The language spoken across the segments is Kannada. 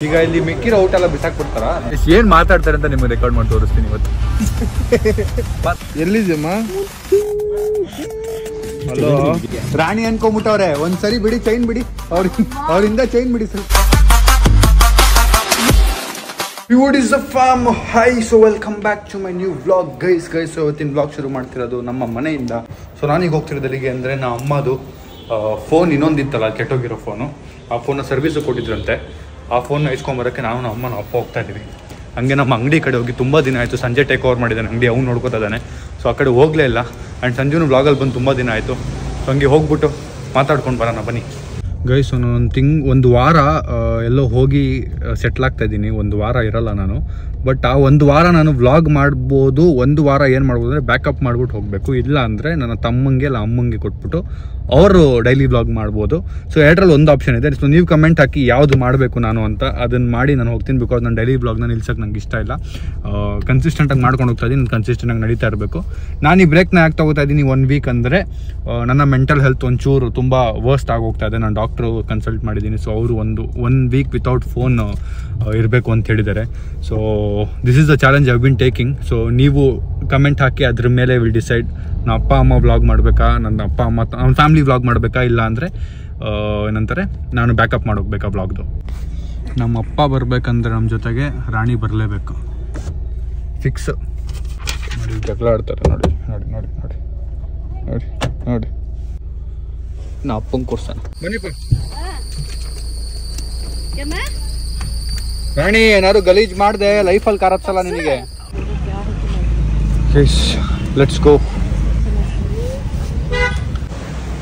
ಈಗ ಇಲ್ಲಿ ಮಿಕ್ಕಿರೋ ಔಟ್ ಎಲ್ಲ ಬಿಸಾಕ್ಬಿಡ್ತಾರ. ಏನ್ ಮಾತಾಡ್ತಾರೆ ಅಂತ ನಿಮ್ಗೆ ರೆಕಾರ್ಡ್ ಮಾಡಿ ತೋರಿಸ್ತೀನಿ ಇವತ್ತು. ಎಲ್ಲಿದ್ಯಮ್ಮ? ಹಲೋ ರಾಣಿ ಅನ್ಕೊಂಬಿಟ್ಟವ್ರೆ. ಒಂದ್ಸರಿ ಬಿಡಿ, ಚೈನ್ ಬಿಡಿ, ಅವ್ರಿಂದ ಚೈನ್ ಬಿಡಿ ಸ್ವಲ್ಪ. What is the farm? Hi, so welcome back to my new vlog guys. So ಇವತ್ತಿನ ವ್ಲಾಗ್ ಶುರು ಮಾಡ್ತಿರೋದು ನಮ್ಮ ಮನೆಯಿಂದ. ಸೊ ನಾನೀಗ ಹೋಗ್ತಿರೋದು ಎಲ್ಲಿಗೆ ಅಂದರೆ ನಮ್ಮ ಅಮ್ಮದು ಫೋನ್ ಇನ್ನೊಂದಿತ್ತಲ್ಲ ಕೆಟ್ಟೋಗಿರೋ ಫೋನು. ಆ ಫೋನ್ನ ಸರ್ವಿಸು ಕೊಟ್ಟಿದ್ರಂತೆ. ಆ ಫೋನ್ನ ಇಸ್ಕೊಂಬರೋಕ್ಕೆ ನಾವು ನಮ್ಮ ಅಮ್ಮನ ಅಪ್ಪ ಹೋಗ್ತಾ ಇದ್ದೀವಿ. ಹಂಗೆ ನಮ್ಮ ಅಂಗಡಿ ಕಡೆ ಹೋಗಿ ತುಂಬ ದಿನ ಆಯಿತು. ಸಂಜೆ ಟೇಕ್ ಓವರ್ ಮಾಡಿದ್ದಾನೆ ಅಂಗಡಿ, ಅವ್ನು ನೋಡ್ಕೋತಾ ಇದ್ದಾನೆ. ಸೊ ಆ ಕಡೆ ಹೋಗಲೇ ಇಲ್ಲ. ಆ್ಯಂಡ್ ಸಂಜೆನೂ ವ್ಲಾಗಲ್ಲಿ ಬಂದು ತುಂಬ ದಿನ ಆಯಿತು. ಸೊ ಹಂಗೆ ಹೋಗ್ಬಿಟ್ಟು ಮಾತಾಡ್ಕೊಂಡು ಬರೋಣ ಬನ್ನಿ ಗೈಸ್. ಒಂದು ವಾರ ಎಲ್ಲೋ ಹೋಗಿ ಸೆಟ್ಲ್ ಆಗ್ತಾ ಇದ್ದೀನಿ. ಒಂದು ವಾರ ಇರಲ್ಲ ನಾನು. ಬಟ್ ಆ ಒಂದು ವಾರ ನಾನು ವ್ಲಾಗ್ ಮಾಡ್ಬೋದು. ಒಂದು ವಾರ ಏನು ಮಾಡ್ಬೋದು ಅಂದರೆ ಬ್ಯಾಕಪ್ ಮಾಡ್ಬಿಟ್ಟು ಹೋಗಬೇಕು. ಇಲ್ಲ ಅಂದರೆ ನನ್ನ ತಮ್ಮಂಗೆ ಇಲ್ಲ ಅಮ್ಮಂಗೆ ಕೊಟ್ಬಿಟ್ಟು ಅವರು ಡೈಲಿ ವ್ಲಾಗ್ ಮಾಡ್ಬೋದು. ಸೊ ಎರಡರಲ್ಲಿ ಒಂದು ಆಪ್ಷನ್ ಇದೆ. ಸೊ ನೀವು ಕಮೆಂಟ್ ಹಾಕಿ ಯಾವುದು ಮಾಡಬೇಕು ನಾನು ಅಂತ, ಅದನ್ನು ಮಾಡಿ ನಾನು ಹೋಗ್ತೀನಿ. ಬಿಕಾಸ್ ನಾನು ಡೈಲಿ ವ್ಲಾಗ್ನ ನಿಲ್ಸೋಕ್ಕೆ ನಂಗೆ ಇಷ್ಟ ಇಲ್ಲ. ಕನ್ಸಿಸ್ಟೆಂಟಾಗಿ ಮಾಡ್ಕೊಂಡು ಹೋಗ್ತಾ ಇದ್ದೀನಿ. ಕನ್ಸಿಸ್ಟೆಂಟಾಗಿ ನಡೀತಾ ಇರಬೇಕು. ನಾನು ಈ ಬ್ರೇಕ್ನ ಯಾಕೆ ತಗೋತಾ ಇದ್ದೀನಿ 1 ವೀಕ್ ಅಂದರೆ ನನ್ನ ಮೆಂಟಲ್ ಹೆಲ್ತ್ ಒಂಚೂರು ತುಂಬ ವರ್ಸ್ಟ್ ಆಗೋಗ್ತಾ ಇದೆ. ನಾನು ಡಾಕ್ಟ್ರು ಕನ್ಸಲ್ಟ್ ಮಾಡಿದ್ದೀನಿ. ಸೊ ಅವರು ಒನ್ ವೀಕ್ ವಿತೌಟ್ ಫೋನ್ ಇರಬೇಕು ಅಂತ ಹೇಳಿದ್ದಾರೆ. So this is the challenge I been taking. So ನೀವು ಕಮೆಂಟ್ ಹಾಕಿ ಅದ್ರ ಮೇಲೆ ವಿಲ್ ಡಿಸೈಡ್. ನಮ್ಮ ಅಪ್ಪ ಅಮ್ಮ ವ್ಲಾಗ್ ಮಾಡಬೇಕಾ, ನನ್ನ ಅಪ್ಪ ಅಮ್ಮ ನಮ್ಮ ಫ್ಯಾಮಿಲಿ ವ್ಲಾಗ್ ಮಾಡಬೇಕಾ, ಇಲ್ಲ ಅಂದರೆ ಏನಂತಾರೆ ನಾನು ಬ್ಯಾಕಪ್ ಮಾಡೋಗ್ಬೇಕಾ ವ್ಲಾಗ್ದು. ನಮ್ಮ ಅಪ್ಪ ಬರಬೇಕಂದ್ರೆ ನಮ್ಮ ಜೊತೆಗೆ ರಾಣಿ ಬರಲೇಬೇಕು, ಫಿಕ್ಸ್. ನೋಡಿ ಜಗಳ ಆಡ್ತಾರೆ. ನೋಡಿ ನೋಡಿ ನೋಡಿ ನೋಡಿ ನೋಡಿ ನೋಡಿ ನಾ ಅಪ್ಪಂಗೆ ಕೊಡ್ಸಾನ. ಬನ್ನಿಪ್ಪ ರಾಣಿ, ಏನಾದ್ರು ಗಲೀಜ್ ಮಾಡಿದೆ ಲೈಫಲ್ಲಿ ಕಾರತ್ಸಲ್ಲ ನಿನಗೆ. Let's go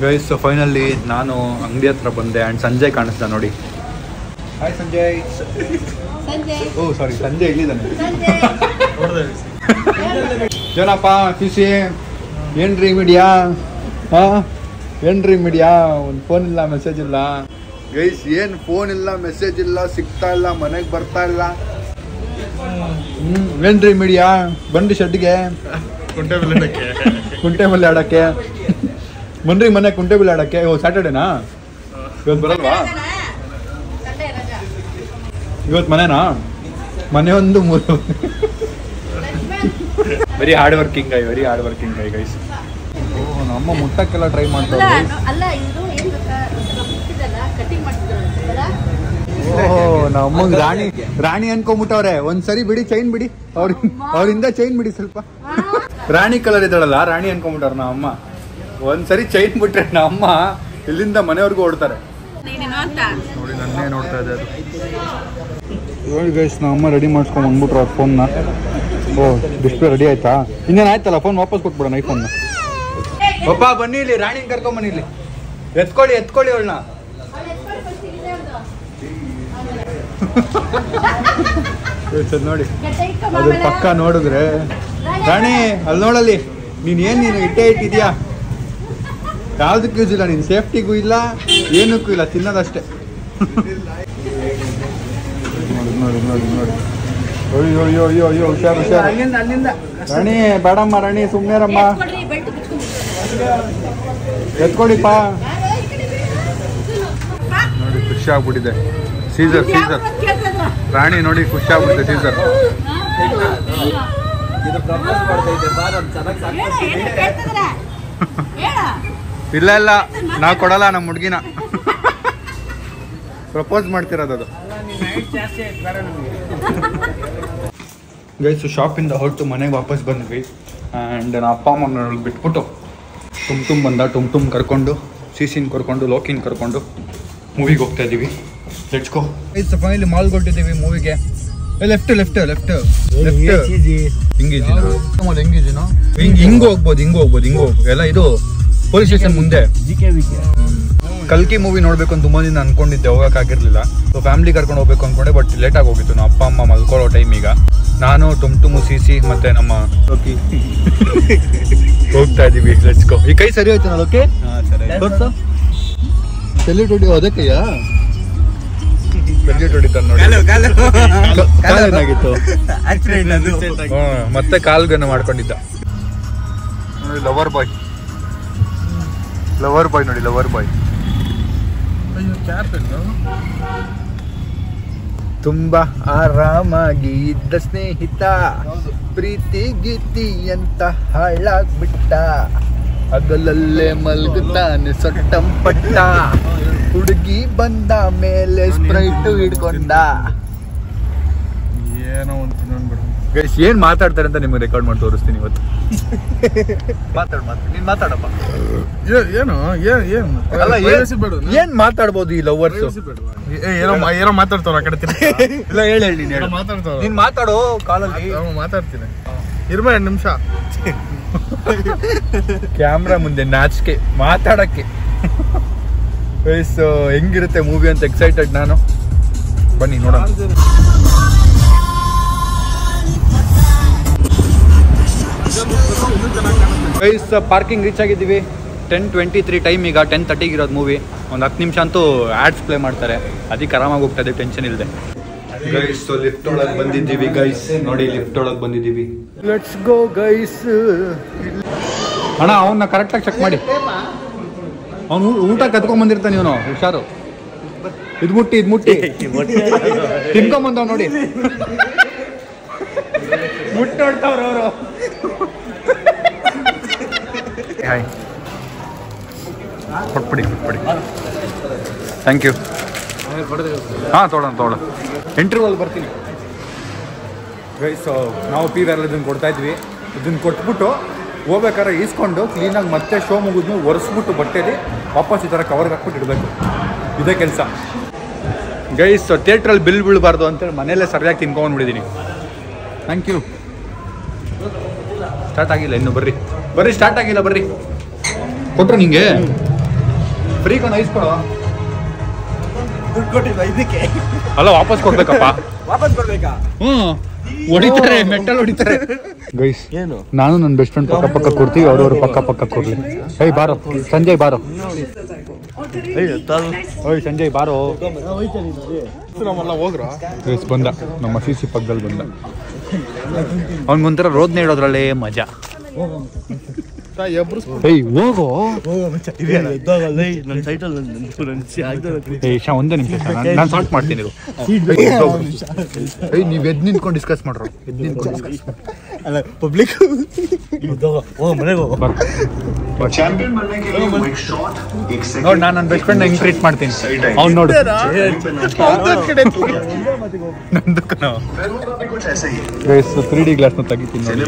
guys. So finally ನಾನು ಅಂಗಡಿ ಹತ್ರ ಬಂದೆ. ಆ್ಯಂಡ್ ಸಂಜಯ್ ಕಾಣಿಸ್ದ ನೋಡಿ. ಹಾಯ್ ಸಂಜಯ್. ಓ ಸಾರಿ, ಸಂಜಯ್ ಇಲ್ಲಿದ್ದಾನೆ. ಏನಪ್ಪ ಕಿಸಿ, ಏನ್ರಿ ಮೀಡಿಯಾ? ಏನ್ರಿ ಮೀಡಿಯಾ? ಒಂದು ಫೋನ್ ಇಲ್ಲ, ಮೆಸೇಜ್ ಇಲ್ಲ ಗೈಸ್. ಏನು ಫೋನ್ ಇಲ್ಲ, ಮೆಸೇಜ್ ಇಲ್ಲ, ಸಿಗ್ತಾ ಇಲ್ಲ, ಮನೆಗೆ ಬರ್ತಾ ಇಲ್ಲ. ಏನ್ರಿ ಮೀಡಿಯಾ? ಬನ್ರಿ ಶೆಡ್ಗೆ, ಕುಂಟೆಬೆಲೆ ಆಡಕ್ಕೆ ಬನ್ರಿ. ಮನೆ ಕುಂಟೆಬೆಲೆ ಆಡಕ್ಕೆ. ಓ ಸ್ಯಾಟರ್ಡೇನಾ? ಇವತ್ತು ಬರಲ್ವಾ? ಇವತ್ತು ಮನೆನಾ? ಮನೆ ಒಂದು 3. ವೆರಿ ಹಾರ್ಡ್ ವರ್ಕಿಂಗ್ ಗೈ, ವೆರಿ ಹಾರ್ಡ್ ವರ್ಕಿಂಗ್ ಗೈ ಗೈಸ್. ಓ ನಮ್ಮ ಮುಟ್ಟಕ್ಕೆಲ್ಲ ಟ್ರೈ ಮಾಡ್ತಾರೆ. ಓಹ್ ನಮ್ಮಂಗ್ ರಾಣಿ ಅನ್ಕೊಂಬಿಟ್ಟವ್ರೆ. ಒಂದ್ಸರಿ ಬಿಡಿ, ಚೈನ್ ಬಿಡಿ, ಅವ್ರಿಂದ ಚೈನ್ ಬಿಡಿ ಸ್ವಲ್ಪ. ರಾಣಿ ಕಲರ್ ಇದ್ದಾಳಲ್ಲ, ರಾಣಿ ಅನ್ಕೊಂಬಿಟ್ಟವ್ರ ನಮ್ಮ ಅಮ್ಮ. ಒಂದ್ಸರಿ ಚೈನ್ ಬಿಟ್ರೆ ನಮ್ಮ ಅಮ್ಮ ಇಲ್ಲಿಂದ ಮನೆಯವ್ರಿಗೂ ಓಡ್ತಾರೆ. ನೋಡಿ ನನ್ನೇ ನೋಡ್ತಾ ಇದೆ ಅದು. ನೋಡಿ ಗೈಸ್, ನಮ್ಮ ಅಮ್ಮ ರೆಡಿ ಮಾಡಿಸ್ಕೊಂಡು ಬಂದ್ಬಿಟ್ರು ಆ ಫೋನ್ನ. ಓ ಡಿಸ್ಪ್ಲೇ ರೆಡಿ ಆಯ್ತಾ? ಇನ್ನೇನು ಆಯ್ತಲ್ಲ, ಫೋನ್ ವಾಪಸ್ ಕೊಟ್ಬಿಡೋಣ ಐಫೋನ್ನ. ಒಬ್ಬ ಬನ್ನಿ ಇಲ್ಲಿ, ರಾಣಿನ ಕರ್ಕೊಂಬನ್ನಿ ಇಲ್ಲಿ. ಎತ್ಕೊಳ್ಳಿ ಅವಳನ್ನ. ನೋಡಿ ಅದ್ರ ಪಕ್ಕ ನೋಡಿದ್ರೆ ರಾಣಿ ಅಲ್ಲಿ ನೋಡಲ್ಲಿ. ನೀನು ಇಟ್ಟೇ ಇಟ್ಟಿದ್ಯಾ, ಯಾವ್ದಕ್ಕೂ ಯೂಸ್ ಇಲ್ಲ. ನೀನು ಸೇಫ್ಟಿಗೂ ಇಲ್ಲ, ಏನಕ್ಕೂ ಇಲ್ಲ, ತಿನ್ನೋದಷ್ಟೇ. ನೋಡಿ ನೋಡಿ ನೋಡಿ. ಅಯ್ಯೋ ಹುಷಾರು ರಾಣಿ. ಬೇಡಮ್ಮ ರಾಣಿ, ಸುಮ್ಮನೆರಮ್ಮ. ಎತ್ಕೊಡಿಪ್ಪ. ನೋಡಿ ಖುಷಿ ಆಗ್ಬಿಟ್ಟಿದೆ. ಸೀಸರ್ ರಾಣಿ ನೋಡಿ ಖುಷಿ ಆಗ್ಬಿಟ್ಟಿದೆ. ಸೀಸರ್ ಇಲ್ಲ ನಾವು ಕೊಡಲ್ಲ ನಮ್ಮ ಹುಡ್ಗಿನ. ಪ್ರಪೋಸ್ ಮಾಡ್ತಿರೋದು ಗೈಸ್. ಶಾಪಿಂದ ಹೊರಟು ಮನೆಗೆ ವಾಪಸ್ ಬಂದ್ವಿ. ಆ್ಯಂಡ್ ನನ್ನ ಅಪ್ಪ ಅಮ್ಮನ ಬಿಟ್ಬಿಟ್ಟು ಟುಮ್ ಬಂದ. ಟುಮ್ ಕರ್ಕೊಂಡು, ಸಿಸಿನ್ ಕರ್ಕೊಂಡು, ಲೋಕಿನ್ ಕರ್ಕೊಂಡು ಮೂವಿಗೆ ಹೋಗ್ತಾ ಇದ್ದೀವಿ. Let's go. ಫೈನಲಿ ಮಾಲ್ಗೆ ಹೊರಟಿದ್ದೀವಿ ಮೂವಿಗೆ. ಲೆಫ್ಟ್ ಹಿಂಗೆ ಹೋಗ್ಬೋದು. ಎಲ್ಲ ಇದು ಪೊಲೀಸ್ ಸ್ಟೇಷನ್ ಮುಂದೆ. ಕಲ್ಕಿ ಮೂವಿ ನೋಡ್ಬೇಕು ಅಂತ ತುಂಬ ದಿನ ಅನ್ಕೊಂಡಿದ್ದೆ, ಹೋಗೋಕ್ಕಾಗಿರ್ಲಿಲ್ಲ. ಸೊ ಫ್ಯಾಮಿಲಿ ಕರ್ಕೊಂಡು ಹೋಗ್ಬೇಕು ಅನ್ಕೊಂಡೆ, ಬಟ್ ಲೇಟಾಗಿ ಹೋಗಿತ್ತು. ನಮ್ಮ ಅಪ್ಪ ಅಮ್ಮ ಮಲ್ಕೊಳ್ಳೋ ಟೈಮ್. ಈಗ ನಾನು ಟುಮ್ ಸಿಸಿ ಮತ್ತೆ ನಮ್ಮ ಲೋಕಿ ಹೋಗ್ತಾ ಇದೀವಿ. Let's go. ಈ ಕೈ ಸರಿ ಹೋಯ್ತು ನಾ ಲೋಕಿ? ಸೆಲ್ಯೂಟ್ ಹೊಡಿ. ಅದಕ್ಕೆಯ ಸೆಲ್ಯೂಟ್ ಹೊಡಿತಾರೆ ನೋಡಿ. ಏನಾಗಿತ್ತು? ಮತ್ತೆ ಕಾಲ್ಗನ್ನು ಮಾಡ್ಕೊಂಡಿದ್ದ ನೋಡಿ. ಲವರ್ ಬಾಯ್ ನೋಡಿ, ಲವರ್ ಬಾಯ್. ತುಂಬಾ ಆರಾಮಾಗಿ ಇದ್ದ ಸ್ನೇಹಿತ ಪ್ರೀತಿ ಗೀತಿ ಅಂತ ಹಾಳಾಗ್ಬಿಟ್ಟ. ಹಗಲಲ್ಲೇ ಮಲ್ಗುತ್ತಾನೆ ಸೊಟ್ಟಂಪಟ್ಟ. ಹುಡುಗಿ ಬಂದ ಮೇಲೆ ಸ್ಪ್ರೈಟ್ ಹಿಡ್ಕೊಂಡ. ಏನೋ ಒಂದು ತಿನ್ನೋಣ. ಗೈಸ್ ಏನ್ ಮಾತಾಡ್ತಾರೆ ಅಂತ ನಿಮ್ಗೆ ರೆಕಾರ್ಡ್ ಮಾಡಿ ತೋರಿಸ್ತೀನಿ ಇವತ್ತು. ನೀನ್ ಮಾತಾಡಪ್ಪ. ಏನ್ ಮಾತಾಡ್ಬೋದು ಈ ಲವರ್ಸ್? ಏನೋ ಮಾತಾಡ್ತಾರ ಆ ಕಡೆ ಇಲ್ಲ ಹೇಳಿ ನೀನ್ ಮಾತಾಡೋ ಕಾಲಲ್ಲಿ. ಮಾತಾಡ್ತೀನಿ ಇರ್ಮ 2 ನಿಮಿಷ. ಕ್ಯಾಮ್ರಾ ಮುಂದೆ ನಾಚಿಕೆ ಮಾತಾಡಕ್ಕೆ. ಗೈಸ್ ಹೆಂಗಿರುತ್ತೆ ಮೂವಿ ಅಂತ ಎಕ್ಸೈಟೆಡ್ ನಾನು. ಬನ್ನಿ ನೋಡೋಣ. ಗೈಸ್ ಪಾರ್ಕಿಂಗ್ ರೀಚ್ ಆಗಿದ್ದೀವಿ. 10:23 ಟೈಮ್. ಈಗ 10:30 ಇರೋದು ಮೂವಿ. ಒಂದು 10 ನಿಮಿಷ ಅಂತೂ ಆಡ್ಸ್ ಪ್ಲೇ ಮಾಡ್ತಾರೆ. ಅದಕ್ಕೆ ಆರಾಮಾಗಿ ಹೋಗ್ತಾ ಇದೆ, ಟೆನ್ಷನ್ ಇಲ್ಲದೆ. ಗೈಸ್ ಲಿಫ್ಟ್ ಒಳಗೆ ಬಂದಿದ್ದೀವಿ. ಗೈಸ್ ನೋಡಿ ಲಿಫ್ಟ್ ಒಳಗೆ ಬಂದಿದ್ದೀವಿ. Let's go guys. ಅಣ್ಣ ಅವನ್ನ ಕರೆಕ್ಟಾಗಿ ಚೆಕ್ ಮಾಡಿ. ಅವನು ಊಟ ಕತ್ಕೊಂಡ್ ಬಂದಿರ್ತಾನೆ ಇವನು. ಹುಷಾರು. ಇದ್ ಮುಟ್ಟಿ ತಿನ್ಕೊಂಬಂದವ್ ನೋಡಿ. ಮುಟ್ಟಿ ನೋಡ್ತಾವ್ರ ಅವರು. ಕೊಟ್ಬಿಡಿ ಥ್ಯಾಂಕ್ ಯು. ಹಾಂ ತೊಗೊಳ ಇಂಟರ್ವಲ್ ಬರ್ತೀನಿ. ಗೈಸ್ ನಾವು ಪೀರ್ ಇದನ್ನು ಕೊಡ್ತಾ ಇದ್ವಿ. ಇದನ್ನು ಕೊಟ್ಬಿಟ್ಟು ಹೋಗ್ಬೇಕಾದ್ರೆ ಈಸ್ಕೊಂಡು ಕ್ಲೀನಾಗಿ ಮತ್ತೆ ಶೋ ಮುಗಿದ್ಮೇಲೆ ಒರೆಸ್ಬಿಟ್ಟು ಬಟ್ಟೆಲಿ ವಾಪಸ್ ಈ ಥರ ಕವರ್ಗೆ ಹಾಕ್ಬಿಟ್ಟು ಇಡಬೇಕು. ಇದೇ ಕೆಲಸ. ಗೈಸ್ ಥಿಯೇಟ್ರಲ್ಲಿ ಬಿಲ್ ಬೀಳಬಾರ್ದು ಅಂತೇಳಿ ಮನೆಯಲ್ಲೇ ಸರಿಯಾಗಿ ತಿನ್ಕೊಂಡ್ಬಿಟ್ಟಿದ್ದೀನಿ. Thank you. ಸ್ಟಾರ್ಟ್ ಆಗಿಲ್ಲ ಇನ್ನು. ಬರ್ರಿ ಸ್ಟಾರ್ಟ್ ಆಗಿಲ್ಲ. ಬರ್ರಿ ಕೊಟ್ರು ನಿಂಗೆ ಫ್ರೀ ಕೊಂಡು ಐಸ್ಕೊಡೋ. ದುಡ್ಡು ಕೊಟ್ಟಿಲ್ಲ ಇದಕ್ಕೆ. ಅಲ್ಲ ವಾಪಸ್ ಕೊಡ್ಬೇಕಪ್ಪ. ವಾಪಸ್ ಕೊಡ್ಬೇಕಾ? ಹೊಡಿತಾರೆ, ಮೆಟ್ಟಲ್ ಹೊಡಿತಾರೆ. ಗೈಸ್ ಏನು ನಾನು ನನ್ನ ಬೆಸ್ಟ್ ಫ್ರೆಂಡ್ ಪಕ್ಕ ಕೊಡ್ತೀವಿ. ಅವ್ರವ್ರು ಪಕ್ಕ ಕೊಡ್ಲಿ. ಏಯ್ ಬಾರೋ ಸಂಜಯ್ ಬಾರೋ. ಓಯ್ ಸಂಜಯ್ ಬಾರೋ. ಗೈಸ್ ಬಂದ ನಮ್ಮ CC ಪಕ್ಕದಲ್ಲಿ ಬಂದ. ಅವ್ನಿಗೊಂಥರ ರೋದ್ನೆ ಇಡೋದ್ರಲ್ಲೇ ಮಜಾ. ಏಯ್ ಹೋಗೋ. ಒಂದೇ ನಿಮಿಷ ನಾನು ಸಾಲ್ಟ್ ಮಾಡ್ತೀನಿ. ನೀವು ಎದ್ ನಿಂತ್ಕೊಂಡು ಡಿಸ್ಕಸ್ ಮಾಡ್ರು. ಅಲ್ಲ ಪಬ್ಲಿಕ್ ನೋಡಿ ನಾನು ನನ್ನ ಬೆಸ್ಟ್ ಫ್ರೆಂಡ್ ಹೆಂಗ್ ಟ್ರೀಟ್ ಮಾಡ್ತೀನಿ. ಅವ್ನು ನೋಡು ಗೈಸ್ 3D ಗ್ಲಾಸ್ನ ತೆಗಿತೀನಿ ನೋಡಿ.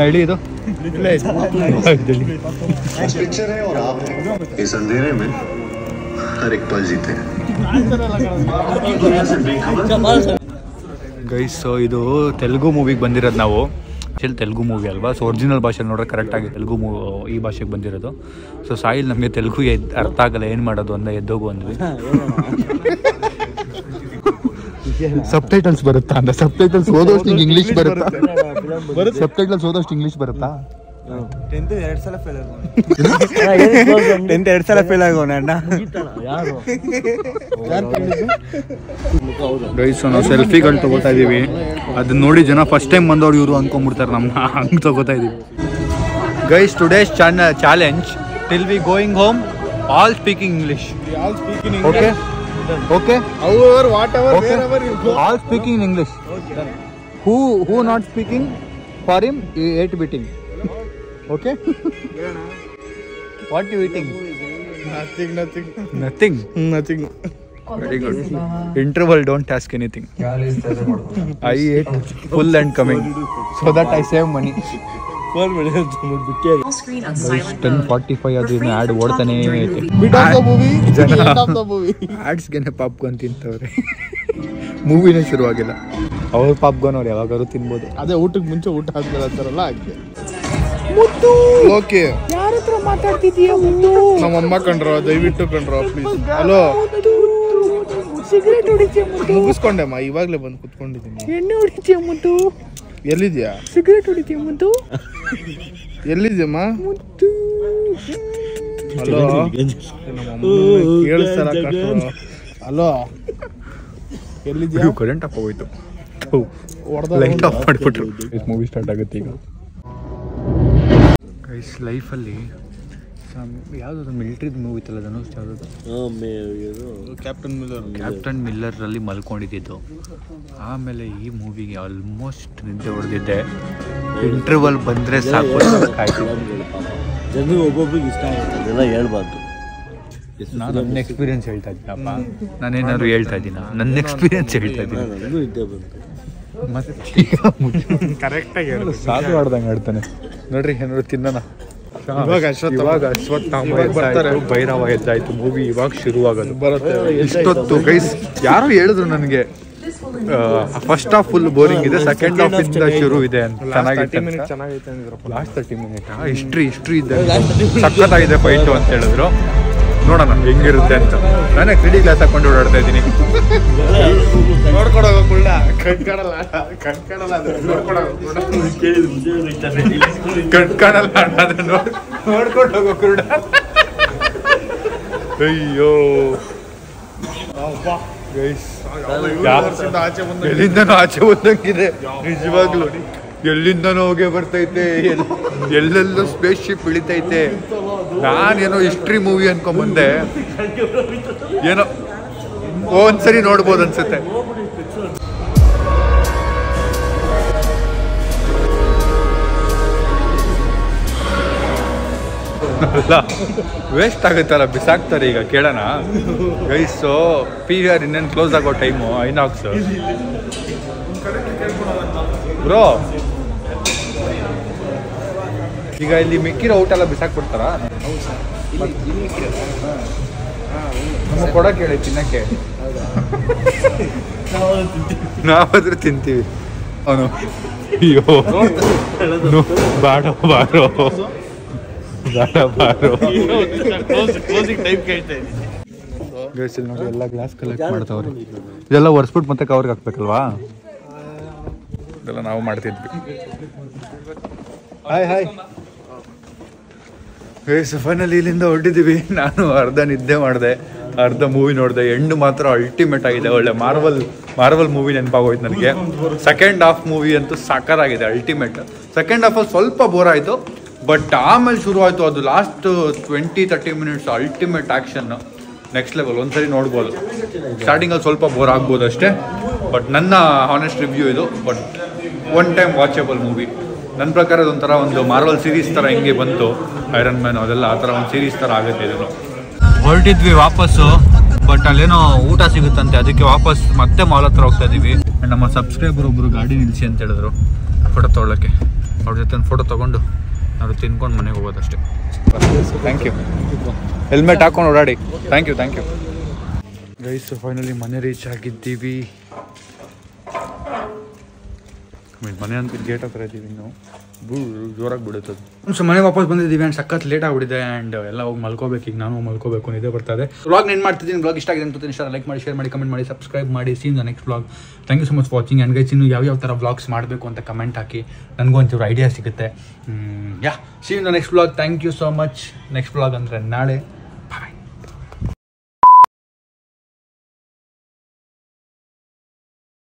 ಹೇಳಿ ಇದು पिक्चर है और आप हैं इस अंधेरे में हर एक पल जीते हैं. ಗೈಸ್ ಇದು ತೆಲುಗು ಮೂವಿಗೆ ಬಂದಿರೋದು ನಾವು. ಆ್ಯಕ್ಚುಲಿ ತೆಲುಗು ಮೂವಿ ಅಲ್ವಾ, ಸೊ ಒರಿಜಿನಲ್ ಭಾಷೆ ನೋಡ್ರೆ ಕರೆಕ್ಟಾಗಿ ತೆಲುಗು ಈ ಭಾಷೆಗೆ ಬಂದಿರೋದು. ಸೊ ಸಾಯಿಲ್ ನಮಗೆ ತೆಲುಗು ಅರ್ಥ ಆಗಲ್ಲ, ಏನು ಮಾಡೋದು ಅಂದ ಎದ್ದೋಗು ಅಂದ್ವಿ. ಸಬ್ಟೈಟಲ್ಸ್ ಬರುತ್ತಾ ಅಂದ. ಸಬ್ಟೈಟಲ್ಸ್ ಓದೋಷ್ಟು ಇಂಗ್ಲೀಷ್ ಬರುತ್ತಾ? ಸಬ್ಟೈಟಲ್ಸ್ ಓದೋಷ್ಟು ಇಂಗ್ಲೀಷ್ ಬರುತ್ತಾ? 10th 2 ಸಲ ಫೇಲ್ ಆಗೋಣ. ಗೈಸ್ ನಾವು ಸೆಲ್ಫಿಗಳು ತಗೋತಾ ಇದೀವಿ. ಅದನ್ನ ನೋಡಿ ಜನ ಫಸ್ಟ್ ಟೈಮ್ ಬಂದವ್ರು ಇವರು ಅನ್ಕೊಂಡ್ಬಿಡ್ತಾರೆ ನಮ್ಮನ್ನ. ಹಂಗೆ ತಗೋತಾ ಇದೀವಿ. Guys today's challenge till we going home all speaking English. Okay okay all speaking in English. Who not speaking for him eight beating. Okay. What you eating? Nothing. Very good. Interval, don't ask anything. I ate full and coming so that I save money. 10:45 ಅದು ಇನ್ನು ಆಡ್ ಓಡ್ತಾನೆ ಐತೆ. ಆಡ್ಸ್ಗೆನೆ ಪಾಪ್ಕಾರ್ನ್ ತಿಂತವ್ರೆ. ಮೂವಿನೇ ಶುರುವಾಗಿಲ್ಲ. ಅವ್ರ ಪಾಪ್ಕಾರ್ನ್ ಅವ್ರು ಯಾವಾಗಾದ್ರು ತಿನ್ಬೋದು. ಅದೇ ಊಟಕ್ಕೆ ಮುಂಚೆ ಊಟ ಆದ್ಮೇಲೆ ಅಂತಾರಲ್ಲ ಹಾಗೆ. ಮುದ್ದು ಓಕೆ ಯಾರ ಹತ್ರ ಮಾತಾಡ್ತಿದೀಯ ಮುದ್ದು? ನಮ್ಮ ಅಮ್ಮ ಕಂಡ್ರೋ, ದಯವಿಟ್ಟು ಕಂಡ್ರೋ ಪ್ಲೀಸ್. ಹಲೋ ಸಿಗರೇಟ್ ಹೊಡಿತೀಯ ಮುದ್ದು? ಮುಗಿಸ್ಕೊಂಡೆಮ್ಮ, ಇವಾಗಲೇ ಬಂದು ಕುತ್ಕೊಂಡಿದ್ದೀನಿ. ಎಣ್ಣೆ ಹೊಡಿತೀಯ ಮುದ್ದು? ಎಲ್ಲಿದ್ಯಾ? ಸಿಗರೇಟ್ ಹೊಡಿತೀಯ ಮುದ್ದು? ಎಲ್ಲಿದ್ಯಮ್ಮ ಮುದ್ದು? ಹಲೋ ಕೇಳಿಸ್ತಾರ? ಹಲೋ ಎಲ್ಲಿದ್ಯಾ? ಕರೆಂಟ್ ಆಫ್ ಹೋಯ್ತು. ಲೈಟ್ ಆಫ್ ಮಾಡಿಬಿಟ್ರು. ಮೂವಿ ಸ್ಟಾರ್ಟ್ ಆಗುತ್ತೆ ಈಗ. ಗೈಸ್ ಲೈಫಲ್ಲಿ ಯಾವುದಾದ್ರು ಮಿಲಿಟ್ರಿದು ಮೂವಿ ಇತ್ತಲ್ಲ ಧನುಷ್ ಯಾವುದಾದ್ರು ಕ್ಯಾಪ್ಟನ್ ಮಿಲ್ಲರಲ್ಲಿ ಮಲ್ಕೊಂಡಿದ್ದು. ಆಮೇಲೆ ಈ ಮೂವಿಗೆ ಆಲ್ಮೋಸ್ಟ್ ನಿದ್ದೆ ಹೊಡೆದಿದ್ದೆ. ಇಂಟರ್ವಲ್ ಬಂದರೆ ಸಾಕು ಜನರಿಗೆ ಒಬ್ಬೊಬ್ರಿಗೆ ಇಷ್ಟ ಆಗುತ್ತೆ ಅದೆಲ್ಲ ಹೇಳ್ಬಾರ್ದು. ನಾನು ನನ್ನ ಎಕ್ಸ್ಪೀರಿಯನ್ಸ್ ಹೇಳ್ತಾ ಇದ್ದೀನಪ್ಪ, ನಾನೇನಾದ್ರು ಹೇಳ್ತಾ ಇದ್ದೀನ? ನನ್ನ ಎಕ್ಸ್ಪೀರಿಯನ್ಸ್ ಹೇಳ್ತಾ ಇದ್ದೀನಿ. ನನಗೂ ಇದ್ದೇ ಬಂತು. ಮತ್ತೆ ಕರೆಕ್ಟಾಗಿ ಸಾಕು ಆಡ್ದಂಗೆ ಆಡ್ತಾನೆ ನೋಡ್ರಿ. ಏನಾದ್ರು ತಿನ್ನೋಣ. ಇವಾಗ ಅಶ್ವತ್ಥಾಮ ಬರ್ತಾರೆ, ಭೈರವ ಎದ್ದಾಯ್ತು, ಮೂವಿ ಇವಾಗ ಶುರುವಾಗೋದು ಬರುತ್ತೆ. ಇಷ್ಟೊತ್ತು ಗೈಸ್ ಯಾರೋ ಹೇಳಿದ್ರು ನನಗೆ ಫಸ್ಟ್ ಹಾಫ್ ಫುಲ್ ಬೋರಿಂಗ್ ಇದೆ, ಸೆಕೆಂಡ್ ಹಾಫ್ ಇಂದ ಶುರು ಇದೆ ಅಂತ. ಚೆನ್ನಾಗೈತೆ ಲಾಸ್ಟ್ 30 ಮಿನಿಟ್ ಹಿಸ್ಟ್ರಿ ಇದೆ, ಸಖತ್ತಾಗಿದೆ ಫೈಟು ಅಂತ ಹೇಳಿದ್ರು. ನೋಡೋಣ ಹೆಂಗಿರುತ್ತೆ ಅಂತ. ನಾನೇ 3D ಗ್ಲಾಸ್ ಹಾಕೊಂಡು ಓಡಾಡ್ತಾ ಇದ್ದೀನಿ. ಕಣ್ಕಾಣಲ್ಲ ನೋಡ್ಕೊಂಡು ಹೋಗೋ ಕುರುಡ. ಅಯ್ಯೋ ಎಲ್ಲಿಂದನೋ ಆಚೆ ಬಂದಂಗಿದೆ ನಿಜವಾಗ್ಲು. ಎಲ್ಲಿಂದನೋ ಹೋಗೇ ಬರ್ತೈತೆ, ಎಲ್ಲೆಲ್ಲೋ ಸ್ಪೇಸ್ ಶಿಪ್ ಇಳಿತೈತೆ. ನಾನೇನೋ ಹಿಸ್ಟ್ರಿ ಮೂವಿ ಅನ್ಕೊಂಬಂದೆ, ಏನೋ ಒಂದ್ಸರಿ ನೋಡ್ಬೋದು ಅನ್ಸುತ್ತೆ. ಅಲ್ಲ ವೇಸ್ಟ್ ಆಗುತ್ತಲ್ಲ, ಬಿಸಾಕ್ತಾರೆ. ಈಗ ಕೇಳೋಣ ಗೈಸು, PVR ಇನ್ನೇನು ಕ್ಲೋಸ್ ಆಗೋ ಟೈಮು. ಐನಾಕ್ಸ್ ಬ್ರೋ, ಈಗ ಇಲ್ಲಿ ಮಿಕ್ಕಿರೋ ಔಟ್ ಎಲ್ಲ ಬಿಸಾಕ್ಬಿಡ್ತಾರಾ? ನಮಗೆ ಕೊಡೋಕೆ ಹೇಳಿ ತಿನ್ನಕ್ಕೆ, ನಾವಾದ್ರೂ ತಿಂತೀವಿ. ಅವನು ಅಯ್ಯೋ ಬಾರೋ ಬಾರೋ ನೋಡಿ ಎಲ್ಲ ಗ್ಲಾಸ್ ಕಲೆಕ್ಟ್ ಮಾಡ್ತಾವ್ರಿ. ಇದೆಲ್ಲ ಒರೆಸ್ಬಿಟ್ಟು ಮತ್ತೆ ಕವರ್ಗೆ ಹಾಕ್ಬೇಕಲ್ವಾ? ಇದೆಲ್ಲ ನಾವು ಮಾಡ್ತಿದ್ವಿ. ಹಾಯ್ ಫೈನಲಿ ಇಲ್ಲಿಂದ ಹೊರಟಿದ್ದೀವಿ. ನಾನು ಅರ್ಧ ನಿದ್ದೆ ಮಾಡಿದೆ, ಅರ್ಧ ಮೂವಿ ನೋಡಿದೆ. ಎಂಡ್ ಮಾತ್ರ ಅಲ್ಟಿಮೇಟ್ ಆಗಿದೆ. ಒಳ್ಳೆ ಮಾರ್ವಲ್ ಮೂವಿ ನೆನಪಾಗೋಯ್ತು ನನಗೆ. ಸೆಕೆಂಡ್ ಹಾಫ್ ಮೂವಿ ಅಂತೂ ಸಾಕಾಗಿದೆ, ಅಲ್ಟಿಮೇಟ್. ಸೆಕೆಂಡ್ ಹಾಫಲ್ಲಿ ಸ್ವಲ್ಪ ಬೋರ್ ಆಯಿತು, ಬಟ್ ಆಮೇಲೆ ಶುರು ಆಯಿತು ಅದು last 20-30 minutes ultimate action next level. ಒಂದ್ಸರಿ ನೋಡ್ಬೋದು. ಸ್ಟಾರ್ಟಿಂಗಲ್ಲಿ ಸ್ವಲ್ಪ ಬೋರ್ ಆಗ್ಬೋದು ಅಷ್ಟೇ, ಬಟ್ ನನ್ನ ಹಾನೆಸ್ಟ್ ರಿವ್ಯೂ ಇದು. But one time watchable movie ನನ್ನ ಪ್ರಕಾರ. ಇದೊಂಥರ ಒಂದು ಮಾರ್ವಲ್ ಸೀರೀಸ್ ಥರ ಹೆಂಗೆ ಬಂತು ಐರನ್ ಮ್ಯಾನ್ ಅದೆಲ್ಲ, ಆ ಥರ ಒಂದು ಸೀರೀಸ್ ಥರ ಆಗುತ್ತೆ ಇದನ್ನು. ಹೊರಟಿದ್ವಿ ವಾಪಸ್ಸು, ಬಟ್ ಅಲ್ಲೇನೋ ಊಟ ಸಿಗುತ್ತಂತೆ, ಅದಕ್ಕೆ ವಾಪಸ್ ಮತ್ತೆ ಮಾಲ್ ಹತ್ರ ಹೋಗ್ತಾ ಇದ್ದೀವಿ. ನಮ್ಮ ಸಬ್ಸ್ಕ್ರೈಬರ್ ಒಬ್ಬರು ಗಾಡಿ ನಿಲ್ಲಿಸಿ ಅಂತ ಹೇಳಿದ್ರು ಫೋಟೋ ತೊಗೊಳ್ಳೋಕ್ಕೆ. ಅವ್ರ ಜೊತೆ ಒಂದು ಫೋಟೋ ತೊಗೊಂಡು ನಾವು ತಿನ್ಕೊಂಡು ಮನೆಗೆ ಹೋಗೋದಷ್ಟೇ. Thank you. ಹೆಲ್ಮೆಟ್ ಹಾಕೊಂಡು ಓಡಾಡಿ. Thank you guys. ಫೈನಲಿ ಮನೆ ರೀಚ್ ಆಗಿದ್ದೀವಿ. ಮನೆ ಅಂತ ಗೇಟ್ ಹತ್ರ ಇದ್ದೀವಿ. ನಾವು ಜೋರಾಗಿ ಬಿಡುತ್ತದೆ. ಸೊ ಮನೆ ವಾಪಸ್ ಬಂದಿದ್ದೀವಿ ಆ್ಯಂಡ್ ಸಖತ್ ಲೇಟ್ ಆಗಿಬಿಟ್ಟಿದೆ. ಆ್ಯಂಡ್ ಎಲ್ಲ ಹೋಗಿ ಮಲ್ಕೋಬೇಕು. ಈಗ ನಾನು ಮಲ್ಕೋಬೇಕು, ನಿದ್ದೆ ಬರ್ತಾಯಿದೆ. ವ್ಲಾಗ್ ಏನು ಮಾಡ್ತಿದ್ದೀನಿ, ವ್ಲಾಗ್ ಇಷ್ಟ ಆಗಿದೆ ಅಂತ ಇಷ್ಟ ಲೈಕ್ ಮಾಡಿ, ಶೇರ್ ಮಾಡಿ, ಕಮೆಂಟ್ ಮಾಡಿ, ಸಬ್ಸ್ಕ್ರೈಬ್ ಮಾಡಿ. Seen the next vlog. Thank you so much watching. And guys ಇನ್ನು ಯಾವ ಥರ ವ್ಲಾಗ್ಸ್ ಮಾಡಬೇಕು ಅಂತ ಕಮೆಂಟ್ ಹಾಕಿ, ನನಗೂ ಒಂಚೂರು ಐಡಿಯಾ ಸಿಗುತ್ತೆ. Seen the next vlog. Thank you so much. Next vlog ಅಂದರೆ ನಾಳೆ.